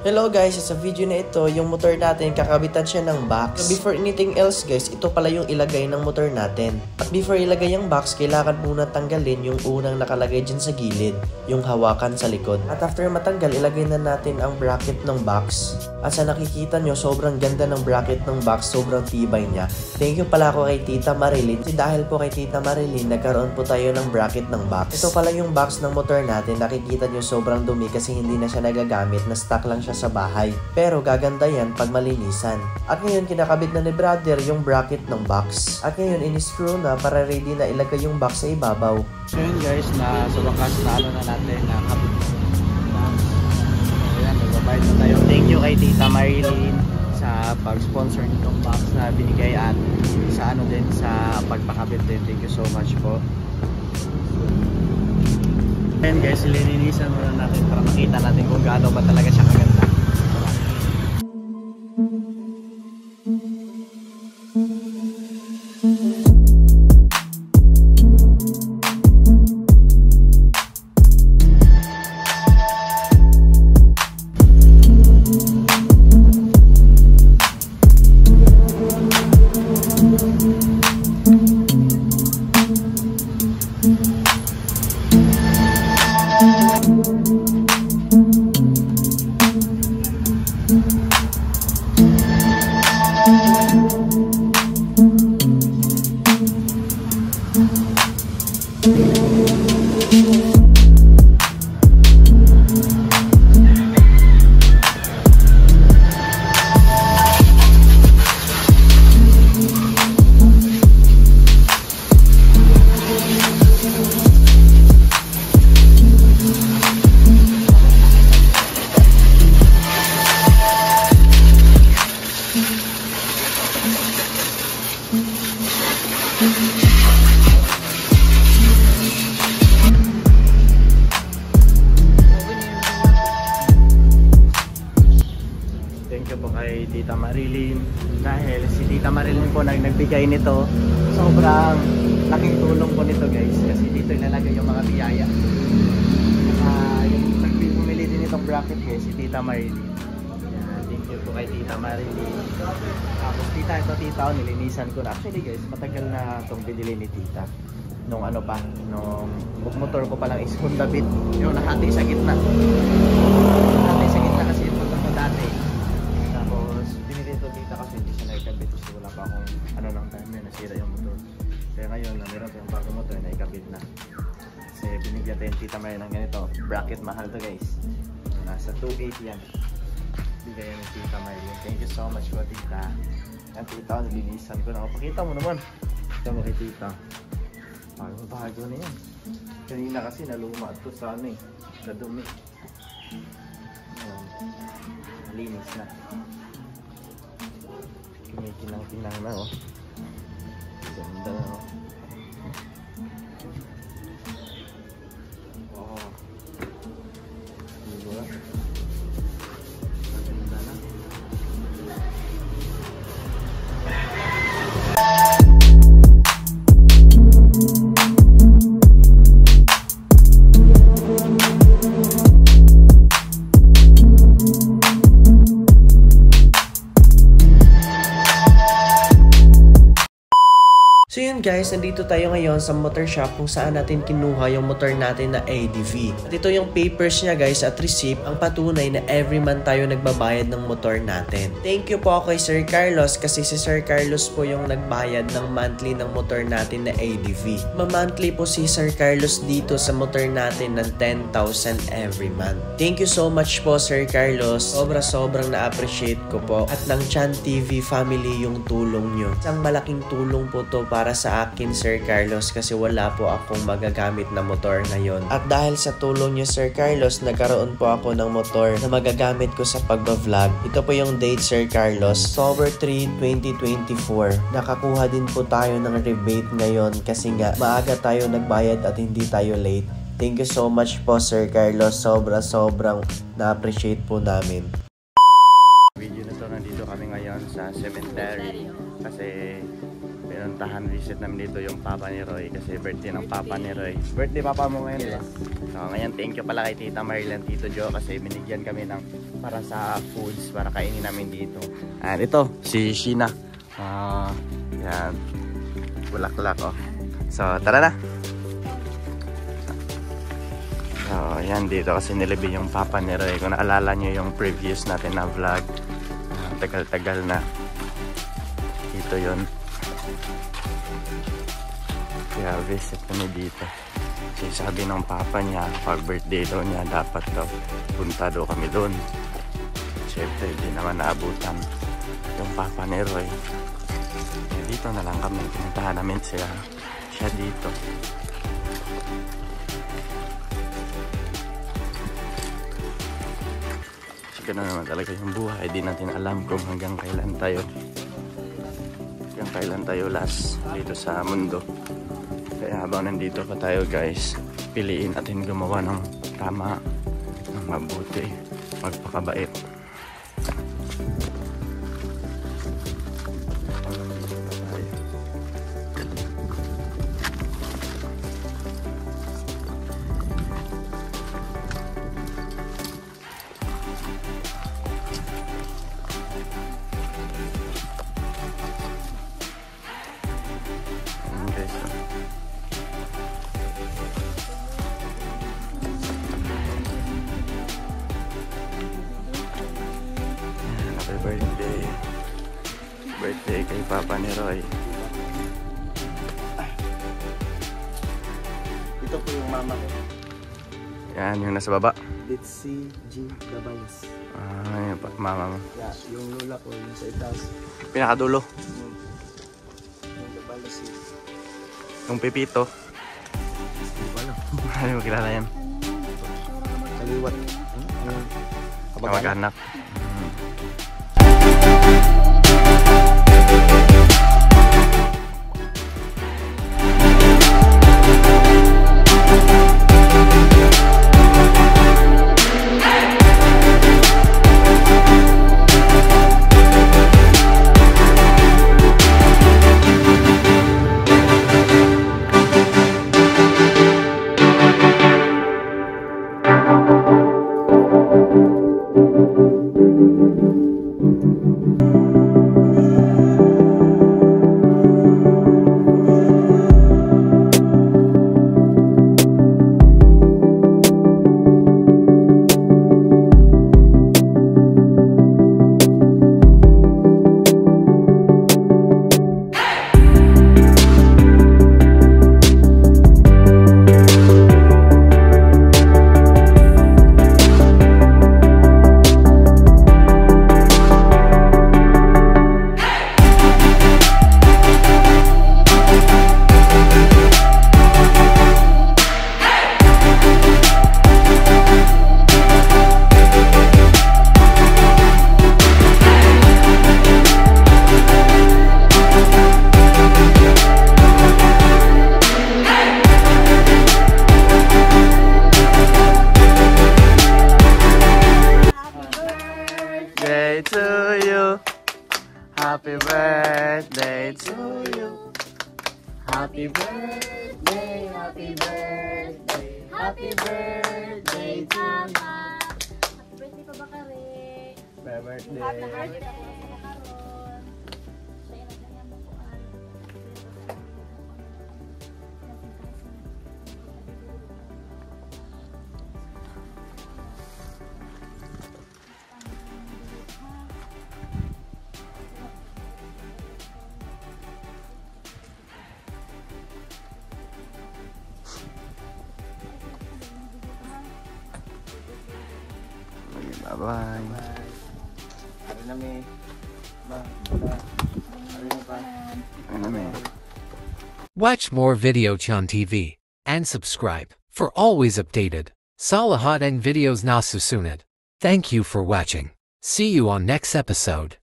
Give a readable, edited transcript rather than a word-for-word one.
Hello guys, sa video na ito, yung motor natin kakabitan siya ng box. So before anything else guys, ito pala yung ilagay ng motor natin. At before ilagay yung box, kailangan muna tanggalin yung unang nakalagay dyan sa gilid, yung hawakan sa likod. At after matanggal, ilagay na natin ang bracket ng box. At sa nakikita nyo, sobrang ganda ng bracket ng box, sobrang tibay niya. Thank you pala ako kay Tita Marilyn. Kasi dahil po kay Tita Marilyn, nagkaroon po tayo ng bracket ng box. Ito pala yung box ng motor natin. Nakikita nyo sobrang dumi kasi hindi na siya nagagamit, na stock lang siya sa bahay. Pero gaganda yan pag malinisan. At ngayon kinakabit na ni brother yung bracket ng box. At ngayon in-screw na para ready na ilagay yung box sa ibabaw. So yun guys, na sa wakas na na natin na kabit. Ayan, nagbabayad na tayo. Thank you kay Tita Marilyn sa pag-sponsor nitong box na binigay at sa din sa pagpakabit din. Thank you so much po. Ayan guys, lininisan muna natin para makita natin kung gaano ba talaga siya kaganda. Thank you po kay Tita Marilyn dahil si Tita Marilyn po nagbigay nito. Sobrang laking tulong po nito guys kasi dito ilalagay yung mga biyaya. Yung nagbumili din itong bracket guys, si Tita Marilyn. Yan, thank you po kay Tita Marilyn. Tapos tita, nilinisan ko na. Actually guys, matagal na itong binili ni Tita. Nung ano pa, nung motor ko pa lang is Honda Beat. Yung nahati sa gitna. Nahati sa gitna kasi yung motor ko dati. Kasi hindi siya naikabit kasi wala pa akong ano lang time na nasira yung motor. Kaya ngayon na meron tayong bagong motor na ikabit na. Kasi binigyan tayo yung Tita Marilyn ng ganito. Bracket mahal to guys. Nasa 2.8 yan. Bigyan yung Tita Marilyn. Thank you so much po Tita. Yan Tita, nilinisan ko na. Pakita mo naman. Ito mo kay Tita. Bago na yan. Kanina kasi naluma ito sa ano eh. Nadumi. Malinis na. Kinikinang-kinang na oh. Ganda na oh. Oh. Diba? Ganda na. So yun guys, nandito tayo ngayon sa motor shop kung saan natin kinuha yung motor natin na ADV. At ito yung papers niya guys at receipt, ang patunay na every month tayo nagbabayad ng motor natin. Thank you po kay Sir Carlos kasi si Sir Carlos po yung nagbayad ng monthly ng motor natin na ADV. Ma-monthly po si Sir Carlos dito sa motor natin ng 10,000 every month. Thank you so much po Sir Carlos. Sobrang na-appreciate ko po. At ng Chan TV family yung tulong nyo. Isang malaking tulong po to para sa akin Sir Carlos kasi wala po akong magagamit na motor ngayon. At dahil sa tulong niyo Sir Carlos, nagkaroon po ako ng motor na magagamit ko sa pagba-vlog. Ito po yung date Sir Carlos, October 3, 2024. Nakakuha din po tayo ng rebate ngayon kasi nga maaga tayo nagbayad at hindi tayo late. Thank you so much po Sir Carlos, sobrang na-appreciate po namin. Video na to, nandito kami ngayon sa cemetery kasi meron pinuntahan, visit namin dito yung papa ni Roy kasi birthday ng papa ni Roy. Birthday papa mo ngayon, diba? So ngayon, thank you pala kay Tita Marilyn, Tito Joe kasi binigyan kami ng para sa foods para kainin namin dito. And ito, si Sheena. Yan. Bulaklak, oh. So, tara na. So, yan dito kasi nilibi yung papa ni Roy. Kung naalala nyo yung previous natin na vlog, tagal-tagal na. Dito yun. Kaya visit kami dito. Kasi sabi ng papa niya, pag birthday daw niya, dapat daw punta daw kami doon. Siyempre, hindi naman naabutan yung papa ni Roy. Kaya dito na lang kami. Pinuntahan namin siya dito. Kasi gano'n naman talaga yung buhay. Di natin alam kung hanggang kailan tayo last dito sa mundo. Kaya habang nandito pa tayo guys, piliin natin gumawa ng tama, ng mabuti, magpakabait. Birthday kay papa ni Roy. Ito po yung mama ko. Yan, yung nasa baba. Litsi G. Dabalas. Yun pa, mama mo. Yeah, yung lola ko, yung sa itaas. Pinakadulo. Yung Dabalas. Yung Pipito. Hindi ko alam. Ano mo kilala yan? Kaliwat. Kamag-anak. Happy birthday to you. Happy birthday, happy birthday, happy birthday to you. Happy birthday pa ba kare? Happy birthday. Happy birthday pa ba karon? So yan ang kanyang bukuan. Bye-bye. Watch more Videochan TV and subscribe for always updated Salahat and videos na susunod. Thank you for watching. See you on next episode.